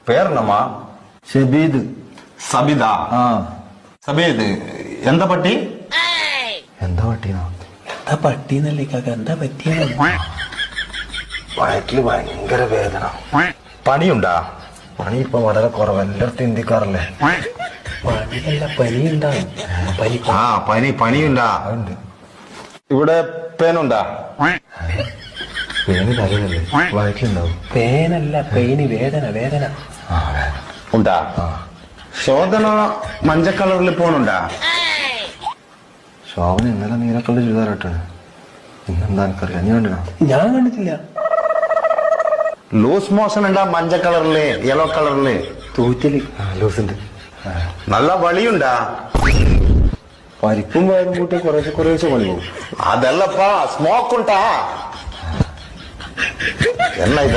പേരെന്നമ്മാ? ഷബീദ്. സബിദാ? ആ. സബീദ് എന്താ പട്ടി? എന്താ പട്ടിയാ? എന്താ പട്ടിന്നല്ലേ കാക്ക, എന്താ പറ്റിയ? വയറ്റില് ഭയങ്കര വേദന. പണിയുണ്ടാ? പണി ഇപ്പൊ വളരെ കുറവ്, എല്ലായിടത്തും ഇന്ത്യക്കാറല്ലേ. പണിയല്ല, പനി ഉണ്ടാവും. പനി. ആ പനിയുണ്ടാ? ഉണ്ട്. ഇവിടെ പേനുണ്ടാ? പേന് തലയിലല്ലേ, വയറ്റിലുണ്ടാവും. പേനല്ല, പെയിന്, വേദന. ആ വേദന ഉണ്ടാ? ശോധന മഞ്ഞ കളറിൽ പോണുണ്ടാ? ശോഭന ഇന്നലെ നീലക്കള്ള ചുരിദാറായിട്ടാണ്. ഇന്നെന്താ എനിക്കറിയാം, നീ കണ്ടിനാ? ഞാൻ കണ്ടിട്ടില്ല. ലൂസ് മോഷൻ ഉണ്ടാ? മഞ്ഞ കളറില്, യെല്ലോ കളറില് തൂറ്റല്. ലൂസുണ്ട്. നല്ല വളിയുണ്ടാ? പരിപ്പും വയറും കൂട്ടി കുറേശ്ശെ പണി പോകും. അതല്ലപ്പാ, സ്മോക്ക് ഉണ്ടാ? എന്നാ ഇത്